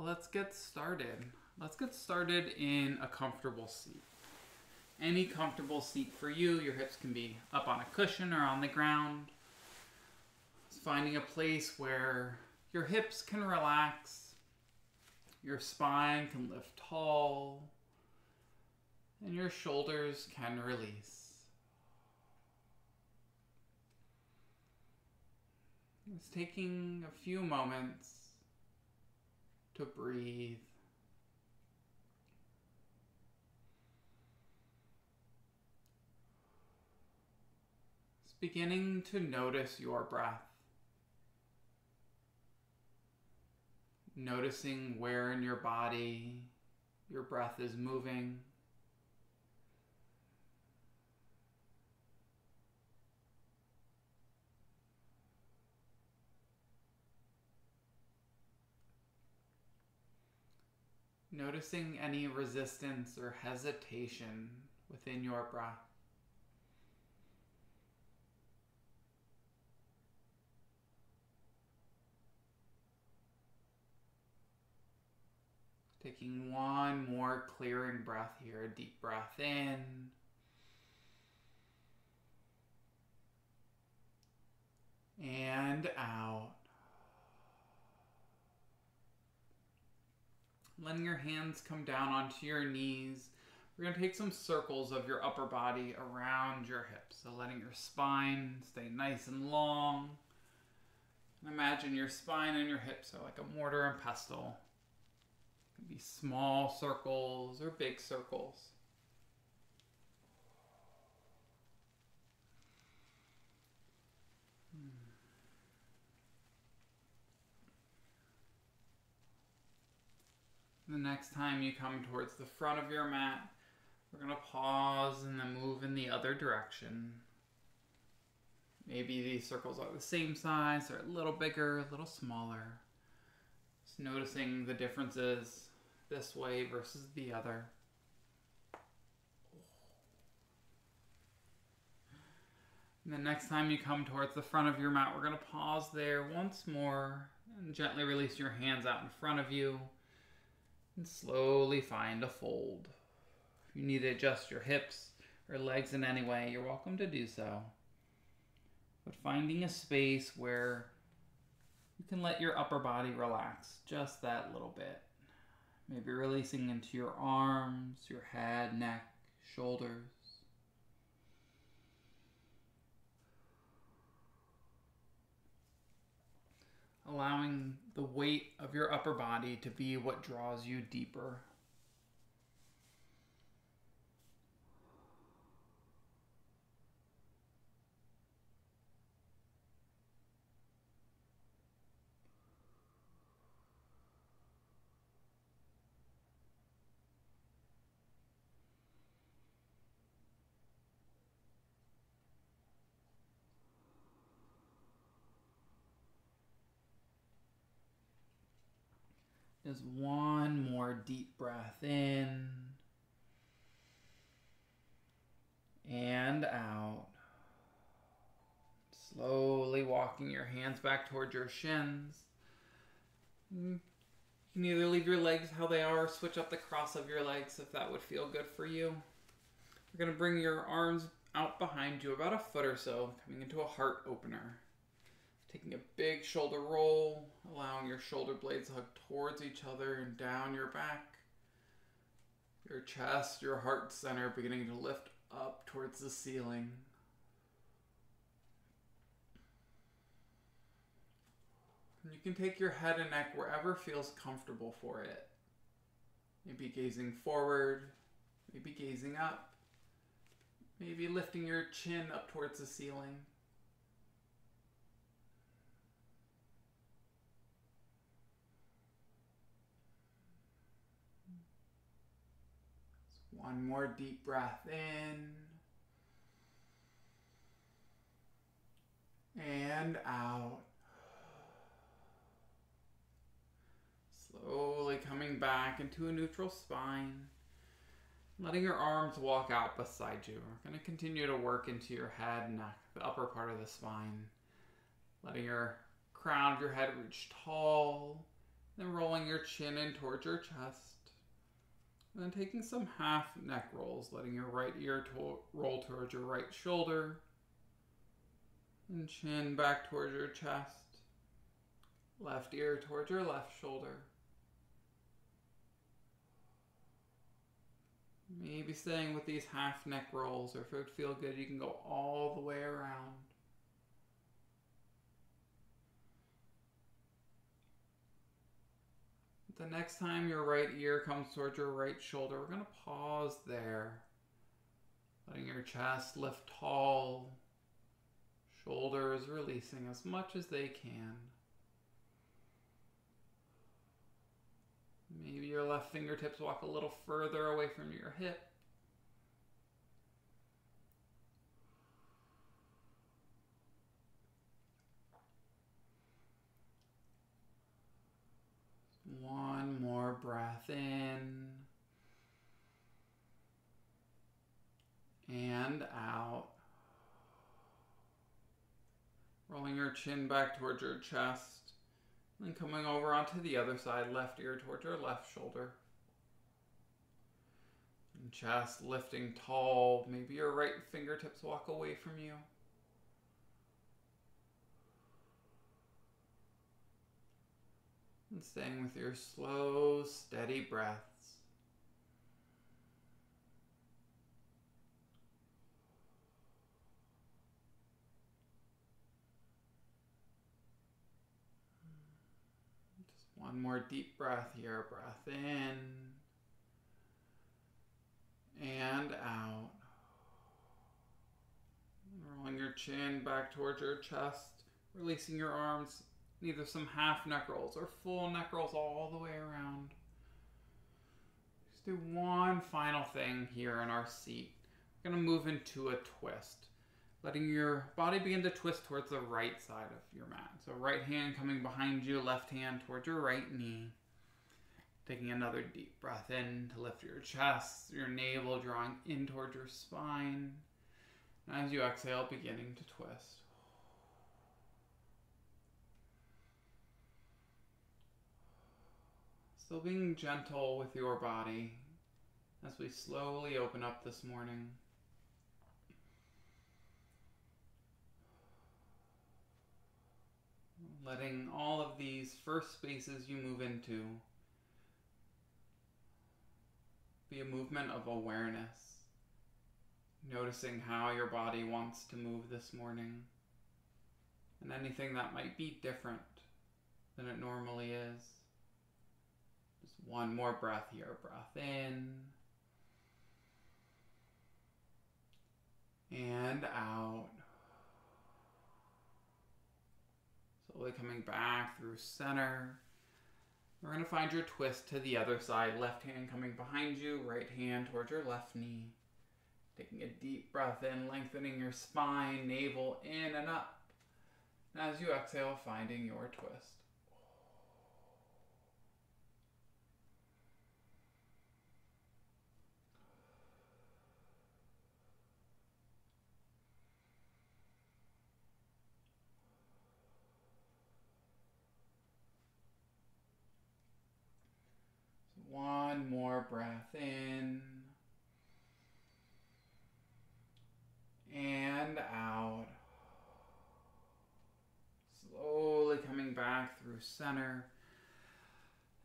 Let's get started. Let's get started in a comfortable seat. Any comfortable seat for you. Your hips can be up on a cushion or on the ground. Just finding a place where your hips can relax, your spine can lift tall, and your shoulders can release. It's taking a few moments to breathe. It's beginning to notice your breath. Noticing where in your body your breath is moving. Noticing any resistance or hesitation within your breath. Taking one more clearing breath here, a deep breath in. And out. Letting your hands come down onto your knees. We're going to take some circles of your upper body around your hips. So letting your spine stay nice and long. And imagine your spine and your hips are like a mortar and pestle. It can be small circles or big circles. The next time you come towards the front of your mat, we're going to pause and then move in the other direction. Maybe these circles are the same size or a little bigger, a little smaller. Just noticing the differences this way versus the other. And the next time you come towards the front of your mat, we're going to pause there once more and gently release your hands out in front of you. And slowly find a fold. If you need to adjust your hips or legs in any way, you're welcome to do so. But finding a space where you can let your upper body relax just that little bit. Maybe releasing into your arms, your head, neck, shoulders. Allowing the weight of your upper body to be what draws you deeper. Just one more deep breath in and out. Slowly walking your hands back towards your shins. You can either leave your legs how they are or switch up the cross of your legs if that would feel good for you. You're going to bring your arms out behind you about a foot or so, coming into a heart opener. Taking a big shoulder roll, allowing your shoulder blades to hug towards each other and down your back. Your chest, your heart center beginning to lift up towards the ceiling. And you can take your head and neck wherever feels comfortable for it. Maybe gazing forward, maybe gazing up, maybe lifting your chin up towards the ceiling. One more deep breath in and out. Slowly coming back into a neutral spine. Letting your arms walk out beside you. We're going to continue to work into your head, neck, the upper part of the spine. Letting your crown of your head reach tall. Then rolling your chin in towards your chest. And then taking some half neck rolls, letting your right ear roll towards your right shoulder. And chin back towards your chest. Left ear towards your left shoulder. Maybe staying with these half neck rolls, or if it would feel good, you can go all the way around. The next time your right ear comes towards your right shoulder, we're going to pause there. Letting your chest lift tall, shoulders releasing as much as they can. Maybe your left fingertips walk a little further away from your hip. One more breath in and out. Rolling your chin back towards your chest. And coming over onto the other side, left ear towards your left shoulder. And chest lifting tall. Maybe your right fingertips walk away from you. And staying with your slow, steady breaths. One more deep breath here. Breath in and out. Rolling your chin back towards your chest, releasing your arms, either some half neck rolls or full neck rolls all the way around. Just do one final thing here in our seat. We're going to move into a twist, letting your body begin to twist towards the right side of your mat. So right hand coming behind you, left hand towards your right knee. Taking another deep breath in to lift your chest, your navel drawing in towards your spine. And as you exhale, beginning to twist. Still being gentle with your body as we slowly open up this morning. Letting all of these first spaces you move into be a movement of awareness. Noticing how your body wants to move this morning. And anything that might be different than it normally is. Just one more breath here. Breath in. And out. Slowly coming back through center. We're going to find your twist to the other side. Left hand coming behind you, right hand towards your left knee. Taking a deep breath in, lengthening your spine, navel in and up. And as you exhale, finding your twist. One more breath in and out. Slowly coming back through center.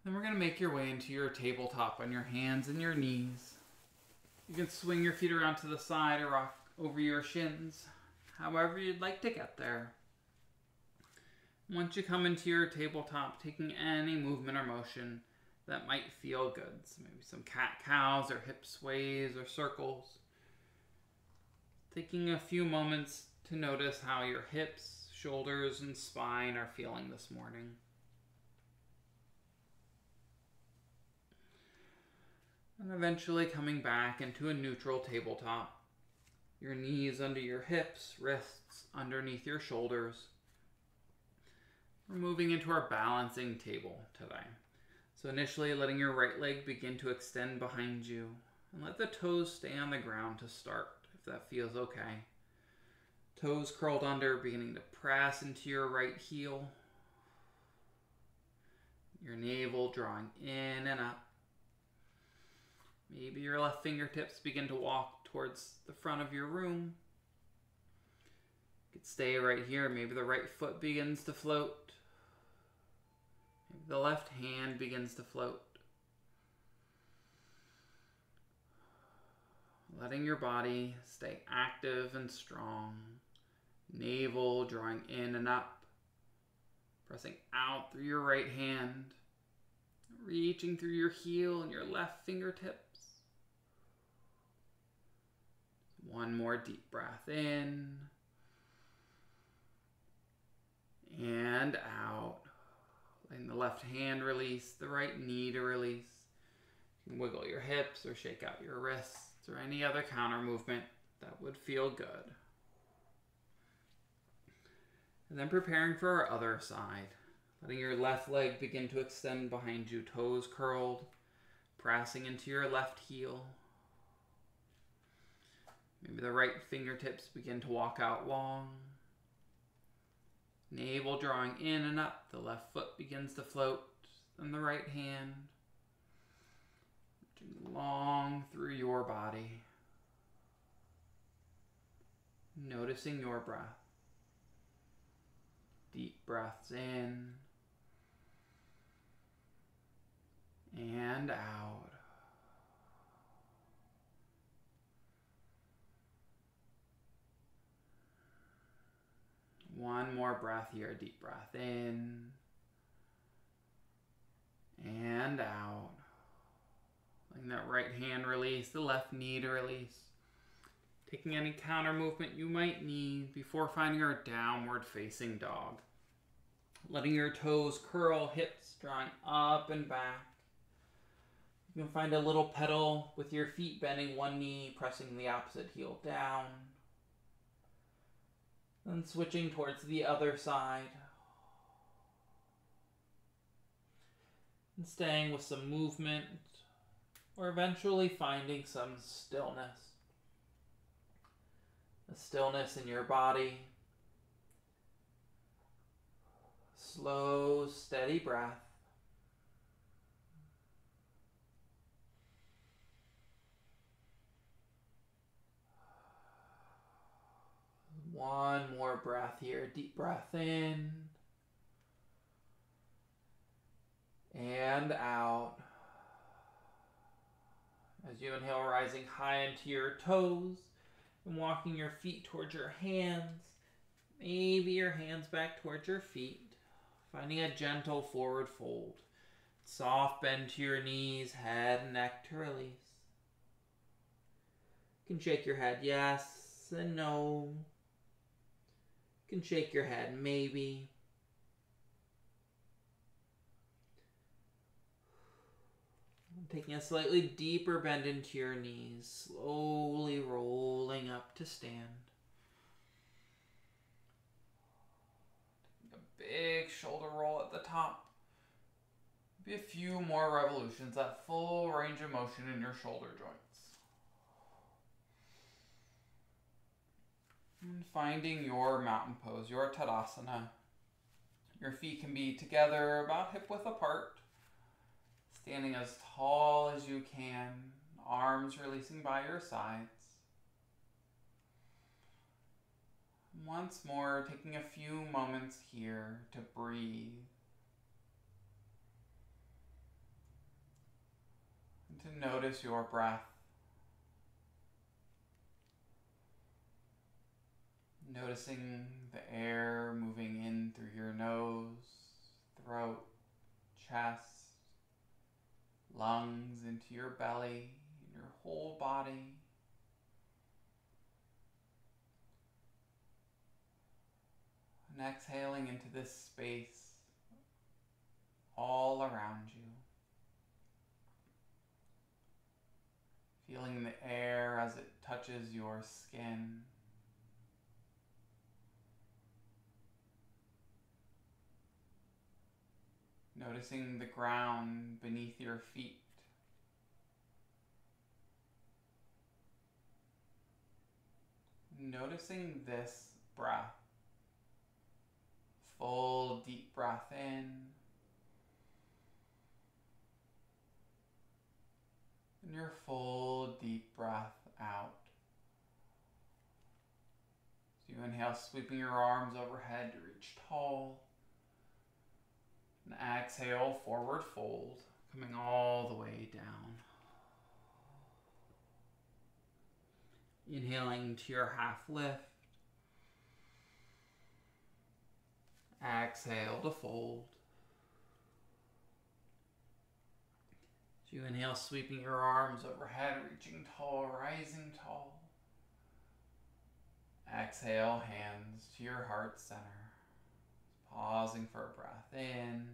Then we're going to make your way into your tabletop on your hands and your knees. You can swing your feet around to the side or rock over your shins, however you'd like to get there. Once you come into your tabletop, taking any movement or motion that might feel good. So maybe some cat-cows or hip sways or circles. Taking a few moments to notice how your hips, shoulders, and spine are feeling this morning. And eventually coming back into a neutral tabletop. Your knees under your hips, wrists underneath your shoulders. We're moving into our balancing table today. So initially letting your right leg begin to extend behind you. And let the toes stay on the ground to start, if that feels okay. Toes curled under, beginning to press into your right heel. Your navel drawing in and up. Maybe your left fingertips begin to walk towards the front of your room. You could stay right here. Maybe the right foot begins to float. Maybe the left hand begins to float. Letting your body stay active and strong. Navel drawing in and up. Pressing out through your right hand. Reaching through your heel and your left fingertips. One more deep breath in. And out. Letting the left hand release, the right knee to release. You can wiggle your hips or shake out your wrists or any other counter movement that would feel good. And then preparing for our other side. Letting your left leg begin to extend behind you, toes curled, pressing into your left heel. Maybe the right fingertips begin to walk out long. Navel drawing in and up, the left foot begins to float, then the right hand. Reaching long through your body. Noticing your breath. Deep breaths in and out. One more breath here, deep breath in and out. Letting that right hand release, the left knee to release. Taking any counter movement you might need before finding our downward facing dog. Letting your toes curl, hips drawing up and back. You can find a little pedal with your feet bending one knee, pressing the opposite heel down. Then switching towards the other side. And staying with some movement, or eventually finding some stillness. The stillness in your body. Slow, steady breath. One more breath here. Deep breath in and out. As you inhale, rising high into your toes and walking your feet towards your hands. Maybe your hands back towards your feet. Finding a gentle forward fold. Soft bend to your knees, head and neck to release. You can shake your head yes and no. You can shake your head maybe. Taking a slightly deeper bend into your knees, slowly rolling up to stand. Taking a big shoulder roll at the top. Maybe a few more revolutions, that full range of motion in your shoulder joints. And finding your mountain pose, your Tadasana. Your feet can be together about hip width apart. Standing as tall as you can, arms releasing by your sides. Once more, taking a few moments here to breathe. And to notice your breath. Noticing the air moving in through your nose, throat, chest, lungs into your belly, your whole body. And exhaling into this space all around you. Feeling the air as it touches your skin. Noticing the ground beneath your feet. Noticing this breath. Full deep breath in and your full deep breath out. So you inhale, sweeping your arms overhead to reach tall. And exhale, forward fold, coming all the way down. Inhaling to your half lift. Exhale to fold. So you inhale, sweeping your arms overhead, reaching tall, rising tall. Exhale, hands to your heart center. Pausing for a breath in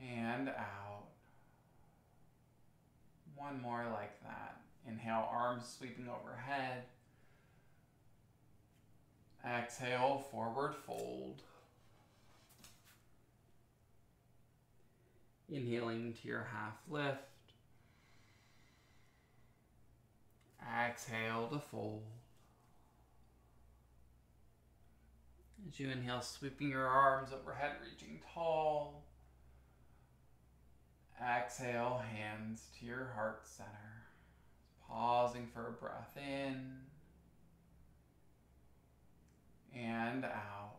and out. One more like that. Inhale, arms sweeping overhead. Exhale, forward fold. Inhaling to your half lift. Exhale to fold. As you inhale, sweeping your arms overhead, reaching tall. Exhale, hands to your heart center. Pausing for a breath in and out.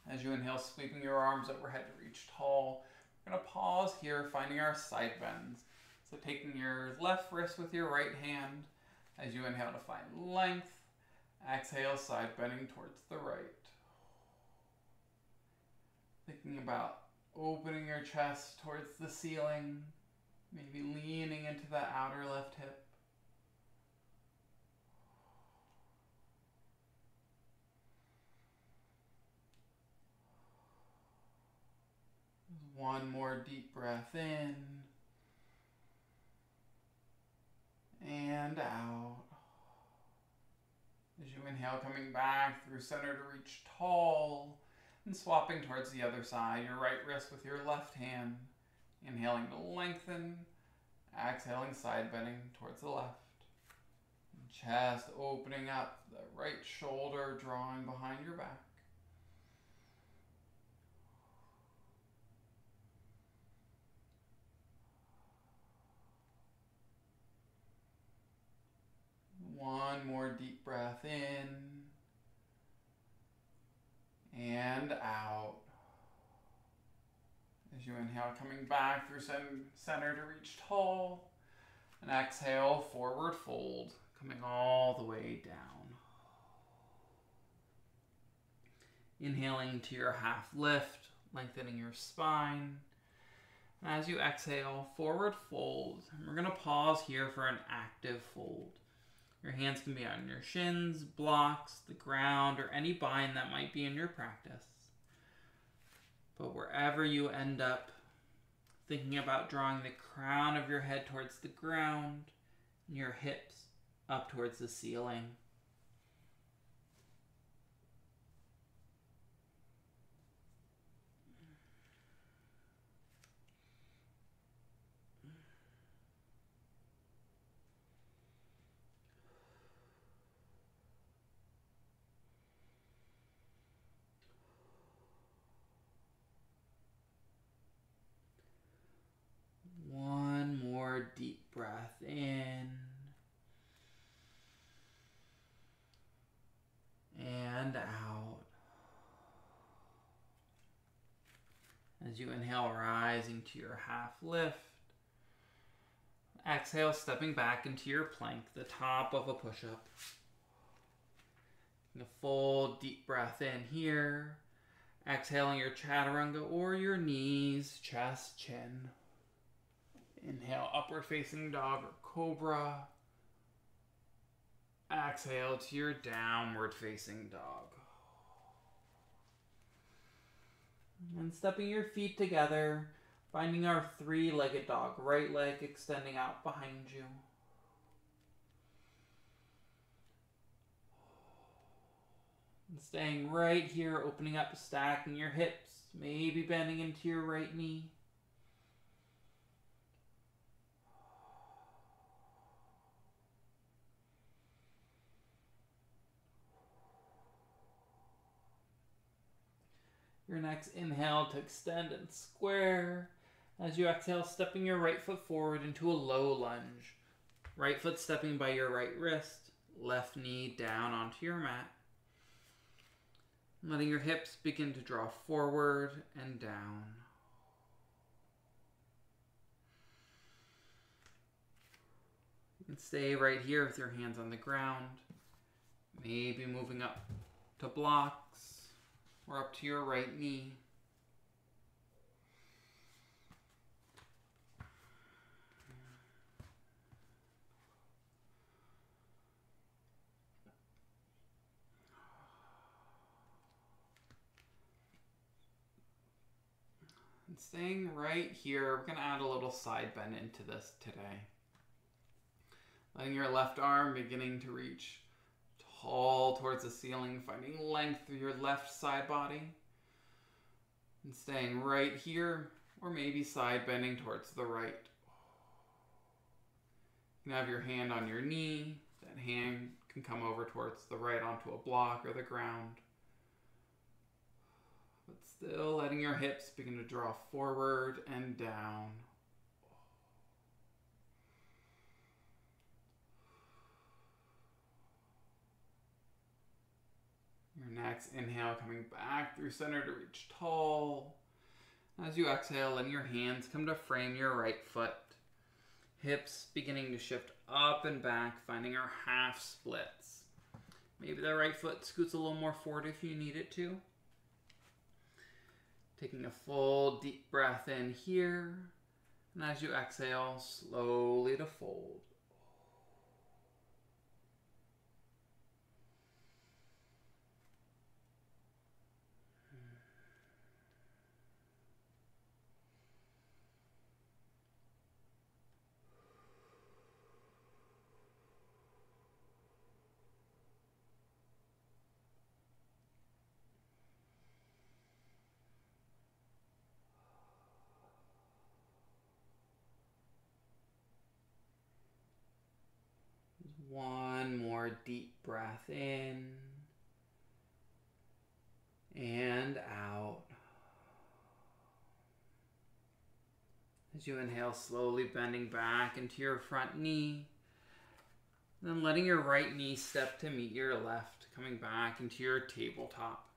As you inhale, sweeping your arms overhead to reach tall. We're going to pause here, finding our side bends. So taking your left wrist with your right hand. As you inhale to find length. Exhale, side bending towards the right. Thinking about opening your chest towards the ceiling. Maybe leaning into the outer left hip. One more deep breath in and out. As you inhale, coming back through center to reach tall and swapping towards the other side, your right wrist with your left hand. Inhaling to lengthen, exhaling, side bending towards the left. Chest opening up, the right shoulder drawing behind your back. One more deep breath in and out. As you inhale, coming back through center to reach tall. And exhale, forward fold, coming all the way down. Inhaling to your half lift, lengthening your spine. And as you exhale, forward fold. And we're going to pause here for an active fold. Your hands can be on your shins, blocks, the ground, or any bind that might be in your practice. But wherever you end up, thinking about drawing the crown of your head towards the ground and your hips up towards the ceiling. One more deep breath in and out. As you inhale, rising to your half lift. Exhale, stepping back into your plank, the top of a push-up. A full deep breath in here. Exhaling your chaturanga or your knees, chest, chin. Inhale, upward facing dog or cobra. Exhale to your downward facing dog. And stepping your feet together, finding our three-legged dog. Right leg extending out behind you. And staying right here, opening up, stacking your hips, maybe bending into your right knee. Your next inhale to extend and square. As you exhale, stepping your right foot forward into a low lunge. Right foot stepping by your right wrist, left knee down onto your mat. Letting your hips begin to draw forward and down. You can stay right here with your hands on the ground. Maybe moving up to blocks or up to your right knee. And staying right here, we're going to add a little side bend into this today. Letting your left arm beginning to reach tall towards the ceiling, finding length through your left side body. And staying right here, or maybe side bending towards the right. You can have your hand on your knee. That hand can come over towards the right onto a block or the ground. But still letting your hips begin to draw forward and down. Your next inhale coming back through center to reach tall. As you exhale, letting your hands come to frame your right foot. Hips beginning to shift up and back, finding our half splits. Maybe the right foot scoots a little more forward if you need it to. Taking a full deep breath in here. And as you exhale, slowly to fold. One more deep breath in and out. As you inhale, slowly bending back into your front knee. Then letting your right knee step to meet your left, coming back into your tabletop.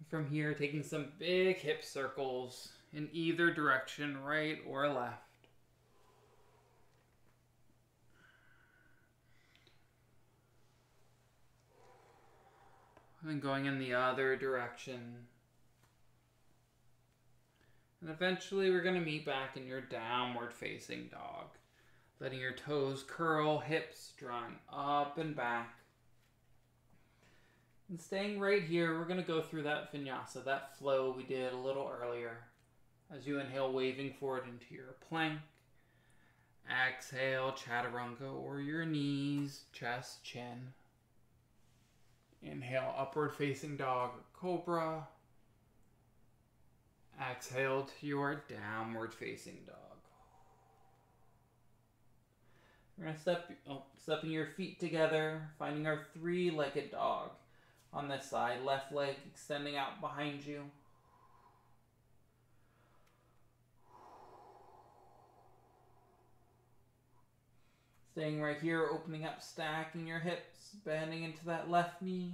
From here, taking some big hip circles in either direction, right or left. And then going in the other direction. And eventually we're going to meet back in your downward facing dog. Letting your toes curl, hips drawing up and back. And staying right here, we're going to go through that vinyasa, that flow we did a little earlier. As you inhale, waving forward into your plank. Exhale, chaturanga, or your knees, chest, chin. Inhale, upward facing dog, cobra. Exhale to your downward facing dog. We're going to stepping your feet together, finding our three-legged dog on this side. Left leg extending out behind you. Staying right here, opening up, stacking your hips, bending into that left knee.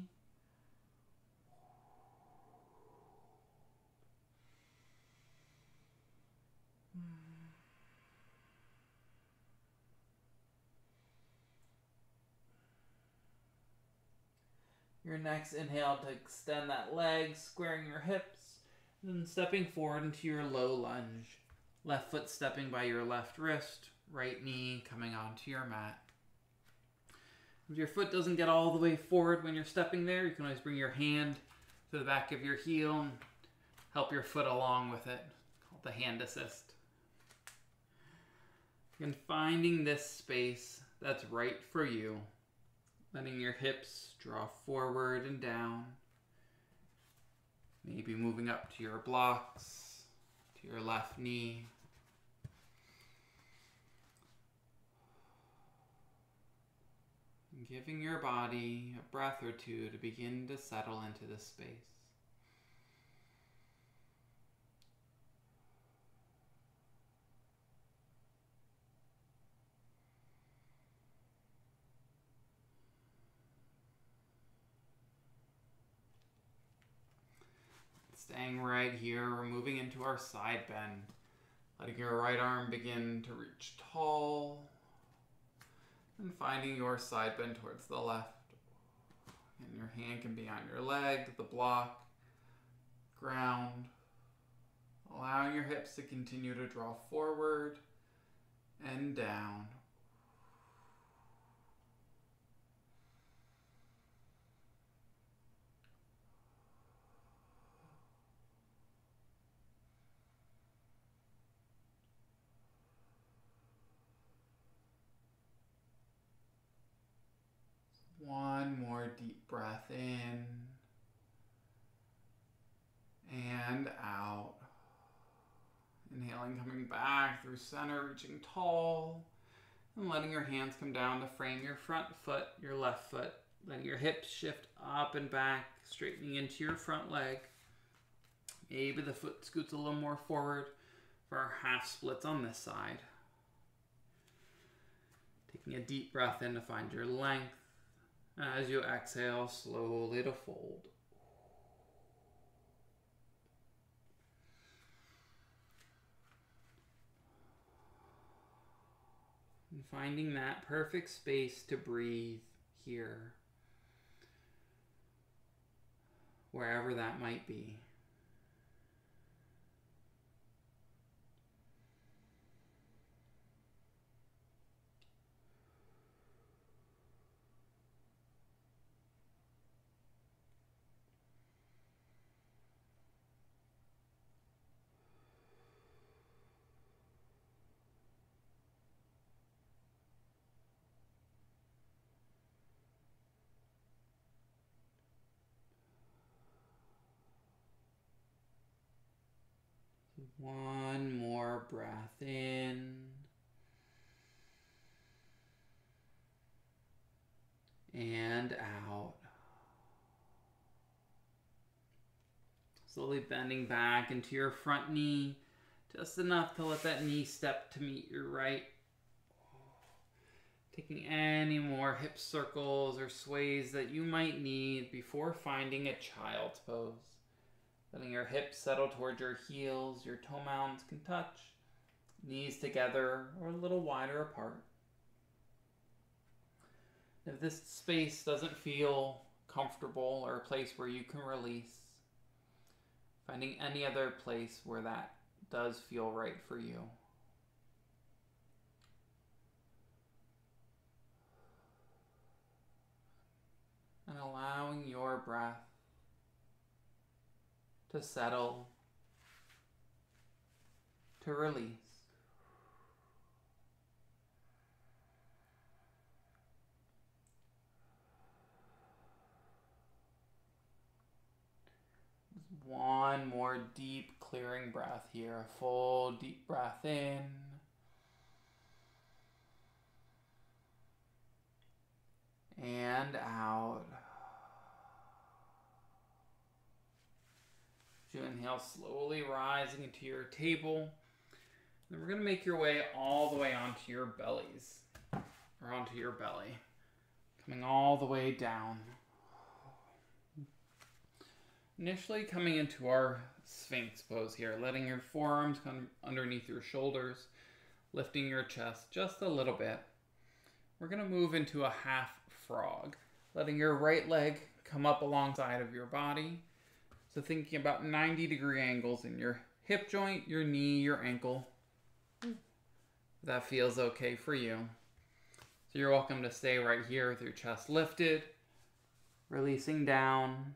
Your next inhale to extend that leg, squaring your hips, and then stepping forward into your low lunge. Left foot stepping by your left wrist, right knee coming onto your mat. If your foot doesn't get all the way forward when you're stepping there, you can always bring your hand to the back of your heel and help your foot along with it, called the hand assist. And finding this space that's right for you. Letting your hips draw forward and down. Maybe moving up to your blocks, to your left knee. And giving your body a breath or two to begin to settle into this space. Staying right here, we're moving into our side bend. Letting your right arm begin to reach tall. And finding your side bend towards the left. And your hand can be on your leg, the block, ground. Allowing your hips to continue to draw forward and down. One more deep breath in and out. Inhaling, coming back through center, reaching tall, and letting your hands come down to frame your front foot, your left foot. Letting your hips shift up and back, straightening into your front leg. Maybe the foot scoots a little more forward for our half splits on this side. Taking a deep breath in to find your length. As you exhale, slowly to fold. And finding that perfect space to breathe here, wherever that might be. One more breath in. And out. Slowly bending back into your front knee, just enough to let that knee step to meet your right. Taking any more hip circles or sways that you might need before finding a child's pose. Letting your hips settle towards your heels, your toe mounds can touch, knees together or a little wider apart. If this space doesn't feel comfortable or a place where you can release, finding any other place where that does feel right for you. And allowing your breath to settle, to release. Just one more deep clearing breath here. A full deep breath in. And out. As you inhale, slowly rising into your table. Then we're going to make your way all the way onto your bellies, or onto your belly, coming all the way down. Initially coming into our Sphinx pose here, letting your forearms come underneath your shoulders, lifting your chest just a little bit. We're going to move into a half frog, letting your right leg come up alongside of your body. So thinking about 90-degree angles in your hip joint, your knee, your ankle. That feels okay for you. So you're welcome to stay right here with your chest lifted, releasing down.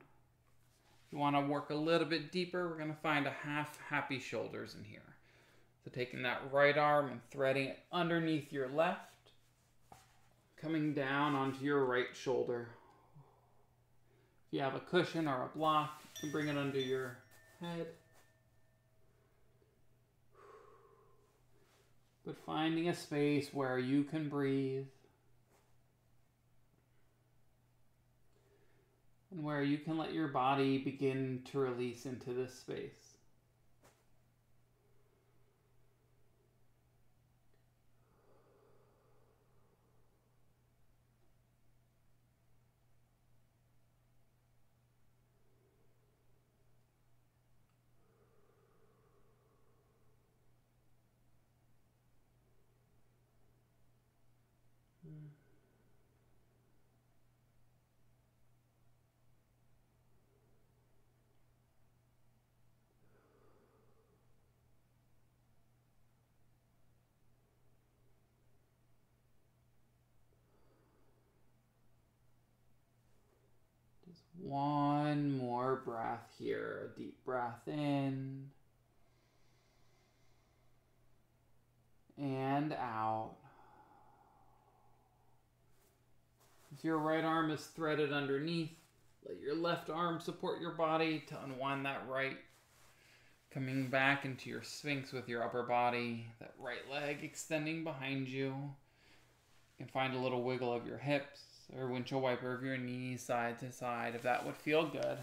If you want to work a little bit deeper, we're going to find a half happy shoulders in here. So taking that right arm and threading it underneath your left, coming down onto your right shoulder. If you have a cushion or a block, you can bring it under your head. But finding a space where you can breathe and where you can let your body begin to release into this space. Just one more breath here. A deep breath in and out. If your right arm is threaded underneath, let your left arm support your body to unwind that right. Coming back into your Sphinx with your upper body, that right leg extending behind you. You can find a little wiggle of your hips or windshield wiper of your knees side to side if that would feel good.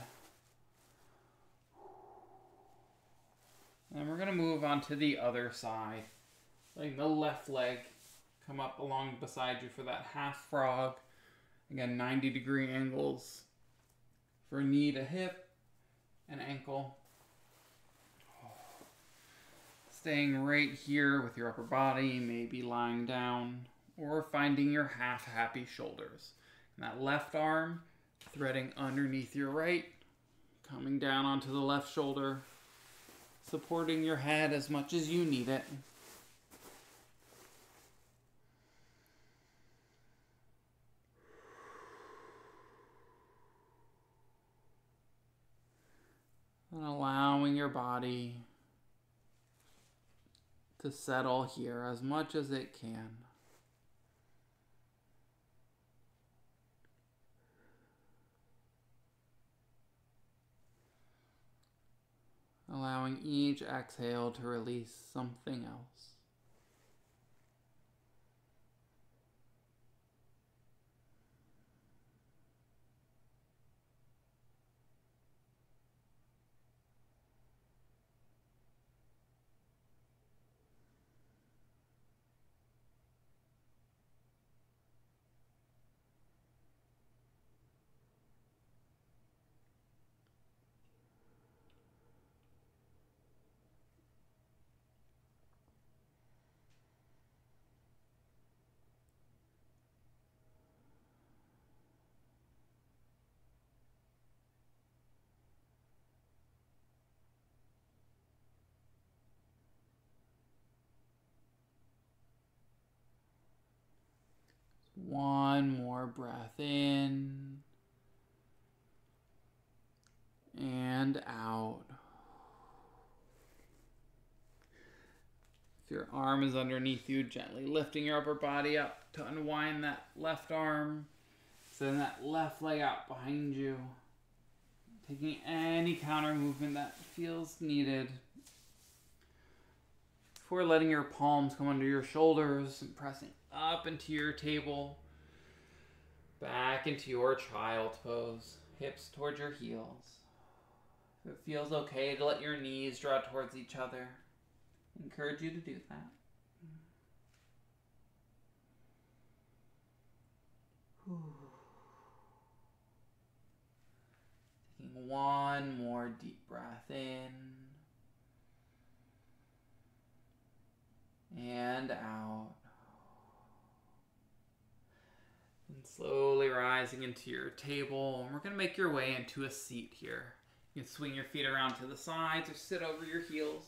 And we're going to move on to the other side. Letting the left leg come up along beside you for that half frog. Again, 90-degree angles for knee to hip and ankle. Staying right here with your upper body, maybe lying down, or finding your half-happy shoulders. And that left arm threading underneath your right, coming down onto the left shoulder, supporting your head as much as you need it. And allowing your body to settle here as much as it can. Allowing each exhale to release something else. One more breath in and out. If your arm is underneath you, gently lifting your upper body up to unwind that left arm. Send that left leg out behind you. Taking any counter movement that feels needed. Before letting your palms come under your shoulders and pressing up into your table. Back into your child's pose. Hips towards your heels. If it feels okay to let your knees draw towards each other, I encourage you to do that. Taking one more deep breath in and out. And slowly rising into your table. And we're going to make your way into a seat here. You can swing your feet around to the sides or sit over your heels.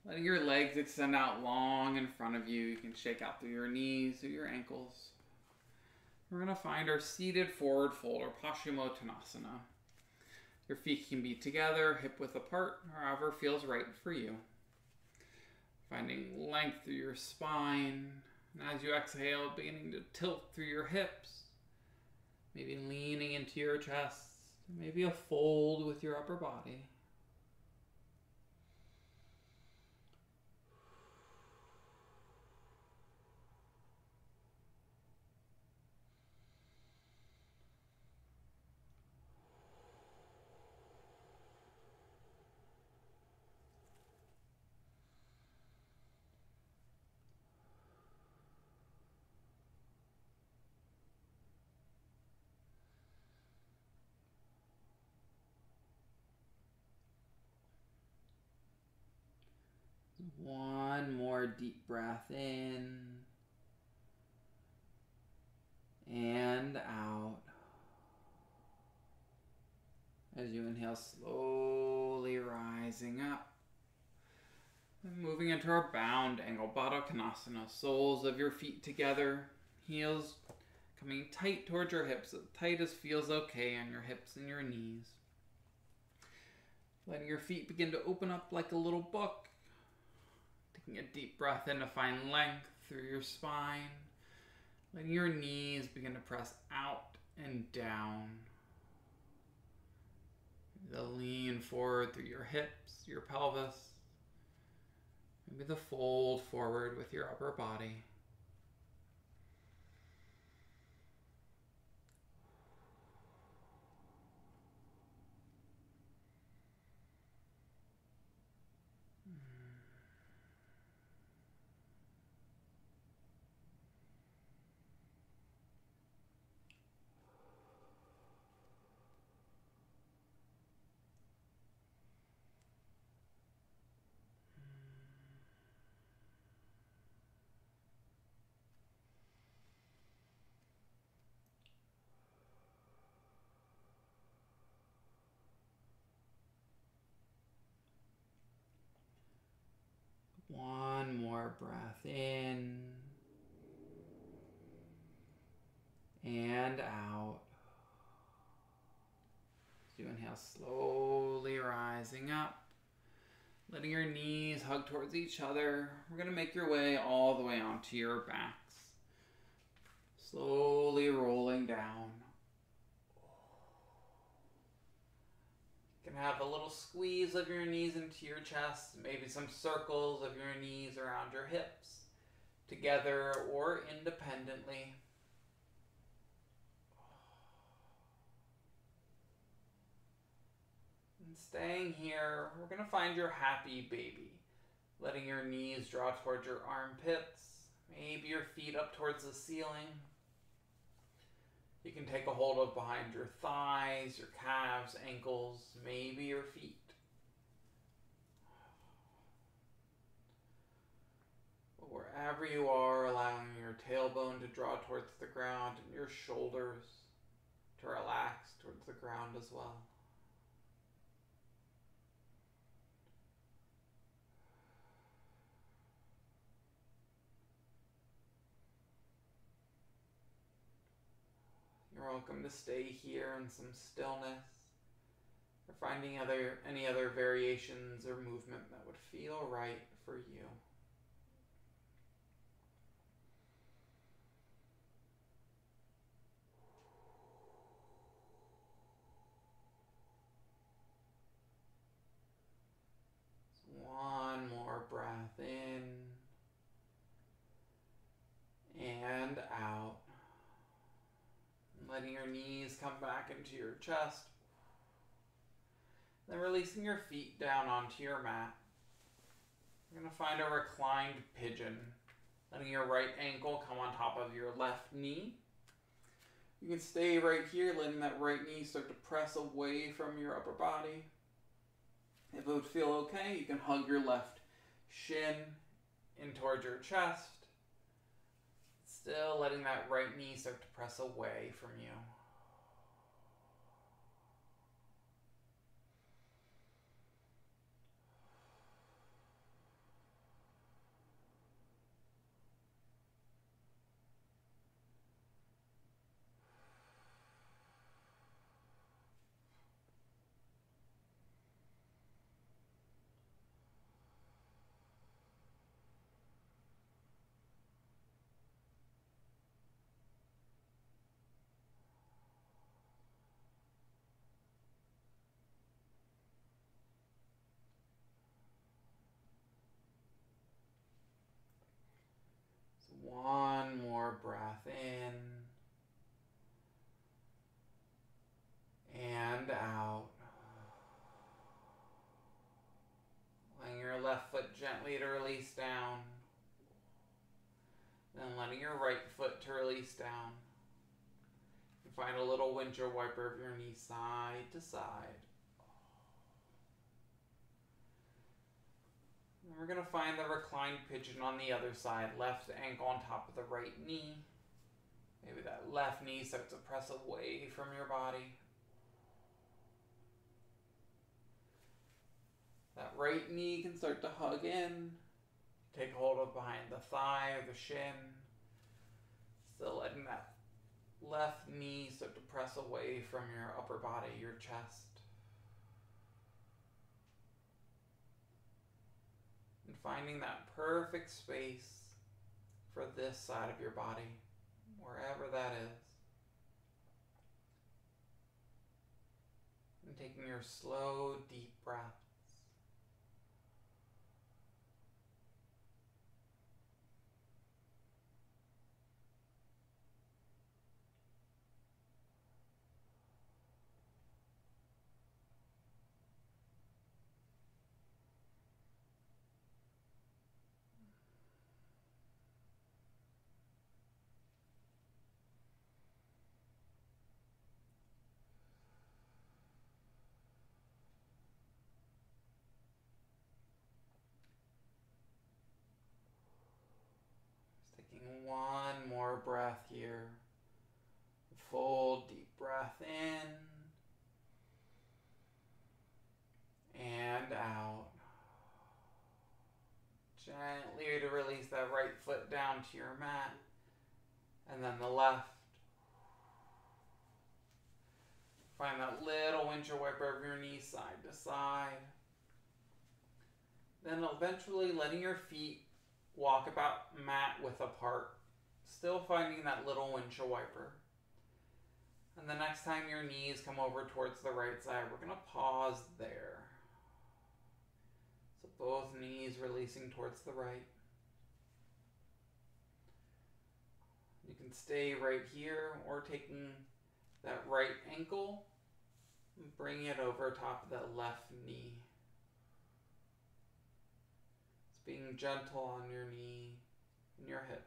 Letting your legs extend out long in front of you. You can shake out through your knees or your ankles. We're going to find our seated forward fold, or Paschimottanasana. Your feet can be together, hip width apart, or however feels right for you. Finding length through your spine. And as you exhale, beginning to tilt through your hips. Maybe leaning into your chest. Maybe a fold with your upper body. One more deep breath in and out. As you inhale, slowly rising up. And moving into our bound angle, Baddha Konasana. Soles of your feet together, heels coming tight towards your hips, as tight as feels okay on your hips and your knees. Letting your feet begin to open up like a little book. Taking a deep breath in to find length through your spine. Letting your knees begin to press out and down. The lean forward through your hips, your pelvis. Maybe the fold forward with your upper body. One more breath in and out. As you inhale, slowly rising up, letting your knees hug towards each other. We're going to make your way all the way onto your backs. Slowly rolling down. You can have a little squeeze of your knees into your chest, maybe some circles of your knees around your hips, together or independently. And staying here, we're going to find your happy baby. Letting your knees draw towards your armpits, maybe your feet up towards the ceiling. You can take a hold of behind your thighs, your calves, ankles, maybe your feet. But wherever you are, allowing your tailbone to draw towards the ground and your shoulders to relax towards the ground as well. You're welcome to stay here in some stillness, or finding any other variations or movement that would feel right for you. One more breath in and out. Letting your knees come back into your chest. Then releasing your feet down onto your mat. You're going to find a reclined pigeon. Letting your right ankle come on top of your left knee. You can stay right here, letting that right knee start to press away from your upper body. If it would feel okay, you can hug your left shin in towards your chest. Still letting that right knee start to press away from you. One more breath in and out. Letting your left foot gently to release down. Then letting your right foot to release down. And find a little windshield wiper of your knee side to side. And we're going to find the reclined pigeon on the other side. Left ankle on top of the right knee. Maybe that left knee starts to press away from your body. That right knee can start to hug in. Take hold of behind the thigh or the shin. Still letting that left knee start to press away from your upper body, your chest. And finding that perfect space for this side of your body, wherever that is. And taking your slow, deep breaths. Taking one more breath here. Full deep breath in and out. Gently to release that right foot down to your mat, and then the left. Find that little windshield wiper of your knees side to side. Then eventually letting your feet walk about mat width apart, still finding that little windshield wiper. And the next time your knees come over towards the right side, we're going to pause there. So both knees releasing towards the right. You can stay right here, or taking that right ankle and bring it over top of that left knee. It's being gentle on your knee and your hip.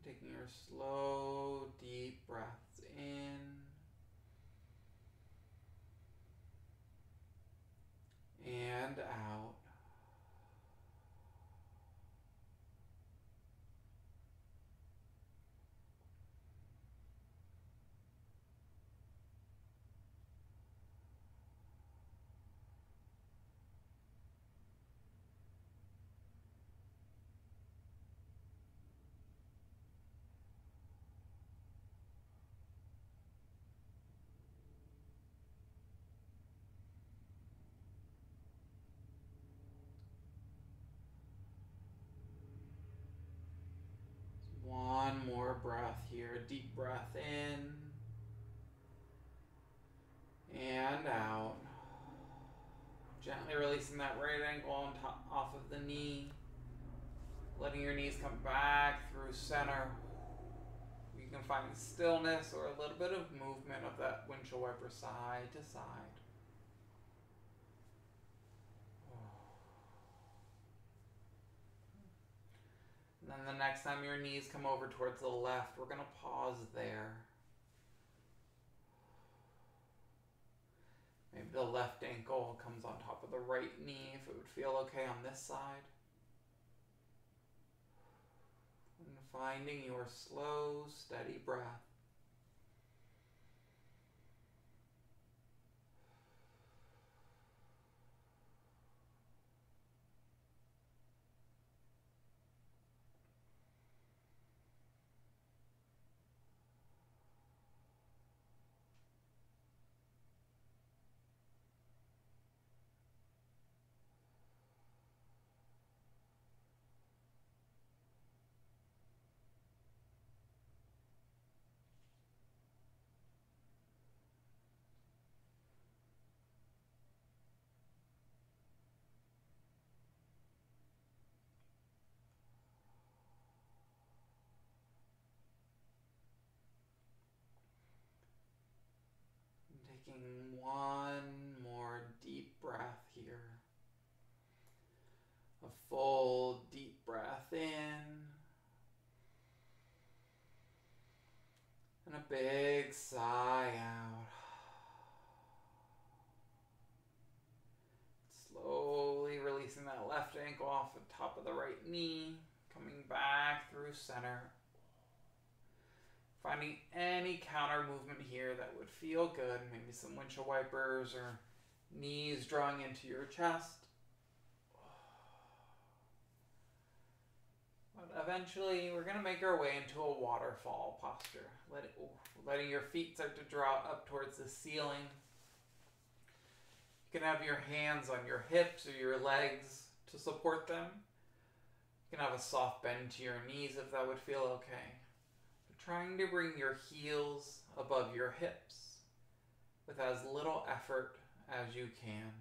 Taking your slow, deep breaths in and out. One more breath here. Deep breath in and out. Gently releasing that right ankle on top, off of the knee. Letting your knees come back through center. You can find stillness or a little bit of movement of that windshield wiper side to side. And then the next time your knees come over towards the left, we're going to pause there. Maybe the left ankle comes on top of the right knee if it would feel okay on this side. And finding your slow, steady breath. Taking one more deep breath here. A full deep breath in. And a big sigh out. top of the right knee, coming back through center. Finding any counter movement here that would feel good, maybe some windshield wipers or knees drawing into your chest. But eventually, we're going to make our way into a waterfall posture, letting your feet start to draw up towards the ceiling. You can have your hands on your hips or your legs to support them. You can have a soft bend to your knees if that would feel okay. But trying to bring your heels above your hips with as little effort as you can.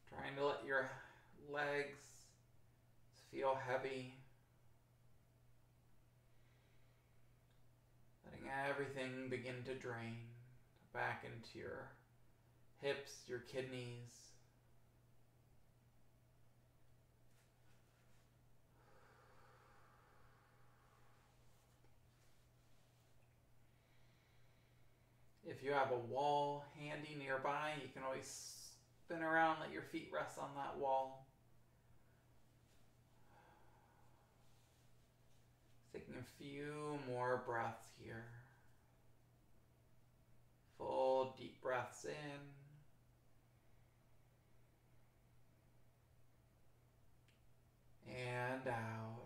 Trying to let your legs feel heavy. Letting everything begin to drain back into your hips, your kidneys. If you have a wall handy nearby, you can always spin around, let your feet rest on that wall. Taking a few more breaths here. Full deep breaths in. And out.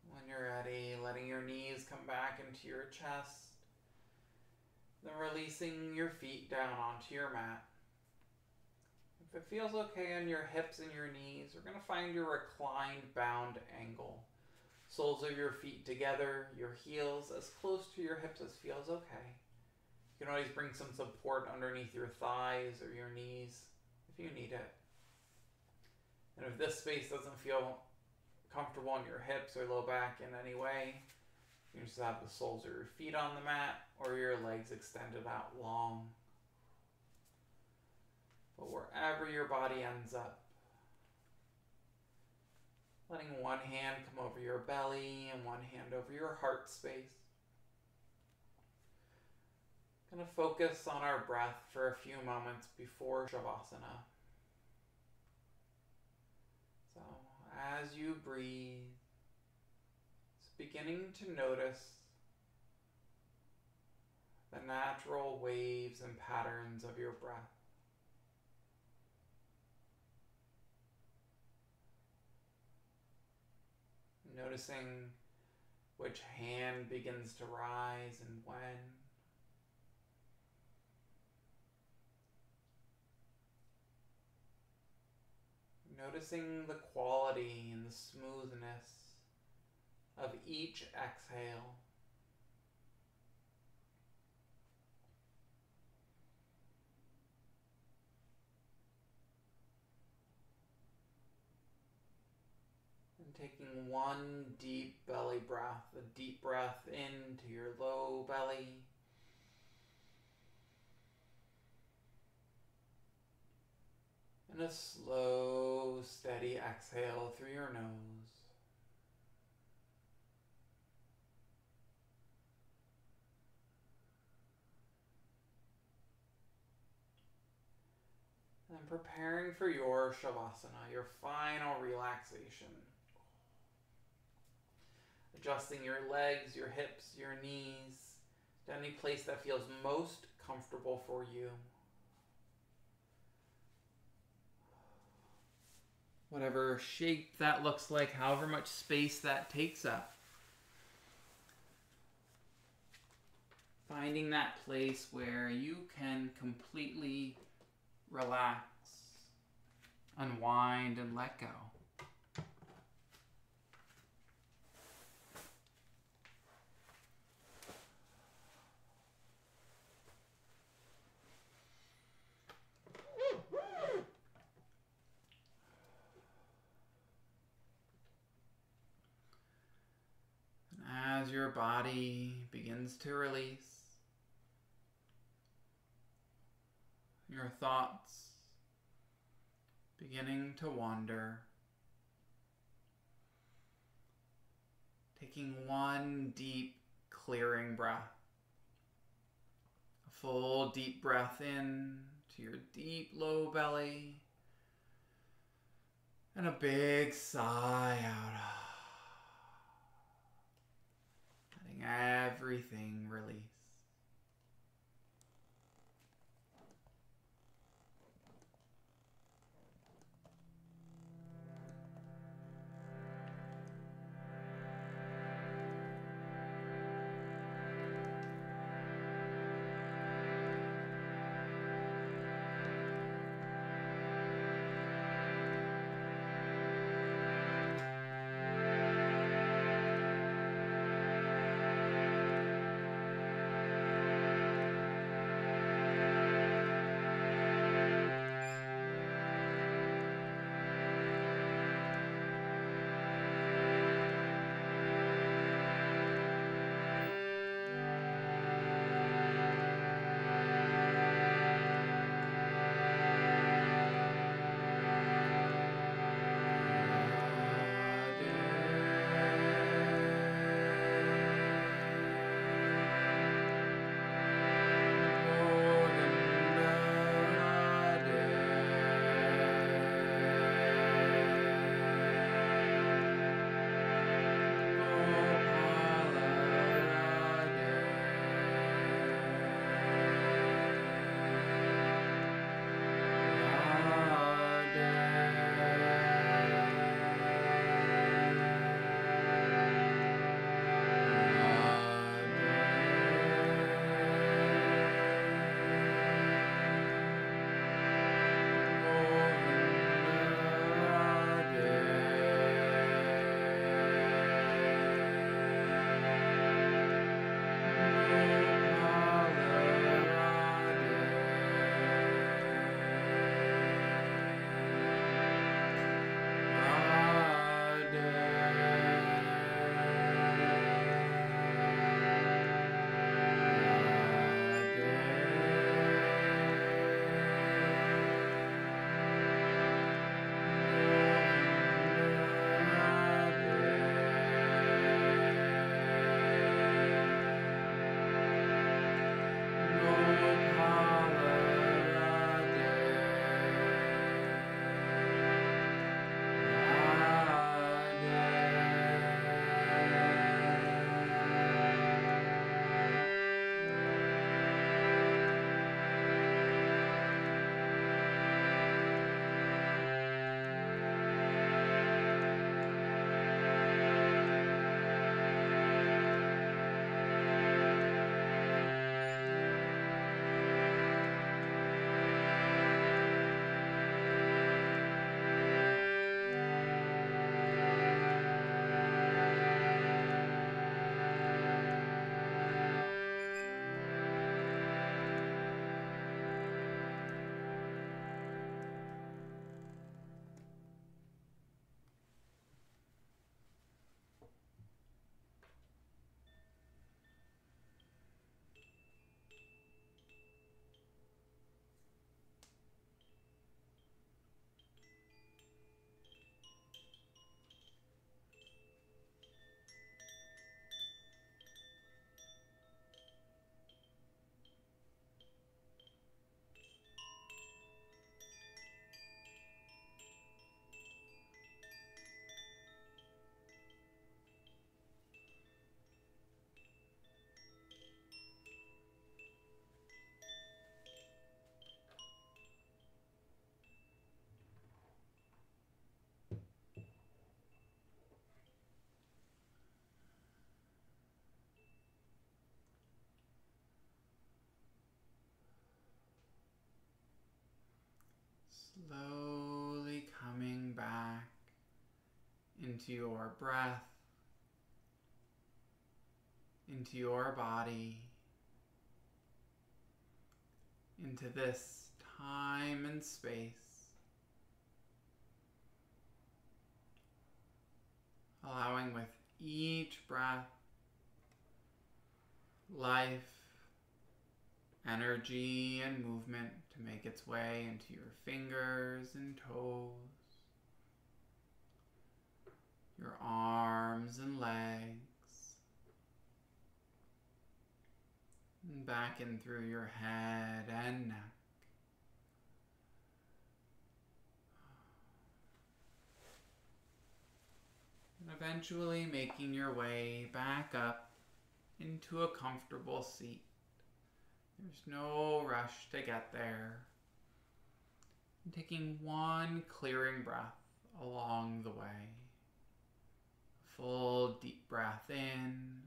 When you're ready, letting your knees come back into your chest. Then releasing your feet down onto your mat. If it feels okay on your hips and your knees, we're going to find your reclined bound angle. Soles of your feet together, your heels as close to your hips as feels okay. You can always bring some support underneath your thighs or your knees if you need it. And if this space doesn't feel comfortable in your hips or low back in any way, you can just have the soles of your feet on the mat or your legs extended out long. But wherever your body ends up, letting one hand come over your belly and one hand over your heart space. Going to focus on our breath for a few moments before Shavasana. So as you breathe, it's beginning to notice the natural waves and patterns of your breath. Noticing which hand begins to rise and when. Noticing the quality and the smoothness of each exhale. Taking one deep belly breath, a deep breath into your low belly. And a slow, steady exhale through your nose. And preparing for your Shavasana, your final relaxation. Adjusting your legs, your hips, your knees to any place that feels most comfortable for you. Whatever shape that looks like, however much space that takes up. Finding that place where you can completely relax, unwind, and let go. As your body begins to release, your thoughts beginning to wander, Taking one deep, clearing breath. A full deep breath in to your deep low belly. And a big sigh out. Letting everything release. Slowly coming back into your breath, into your body, into this time and space. Allowing with each breath, life, energy, and movement to make its way into your fingers and toes, your arms and legs, And back in through your head and neck. And eventually making your way back up into a comfortable seat. There's no rush to get there. And taking one clearing breath along the way. Full deep breath in.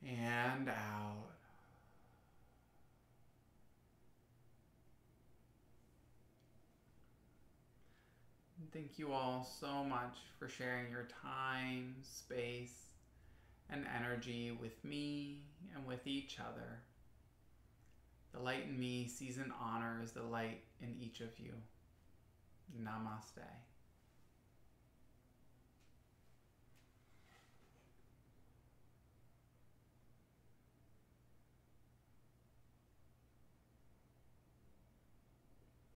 And out. And thank you all so much for sharing your time, space, and energy with me and with each other. The light in me sees and honors the light in each of you. Namaste.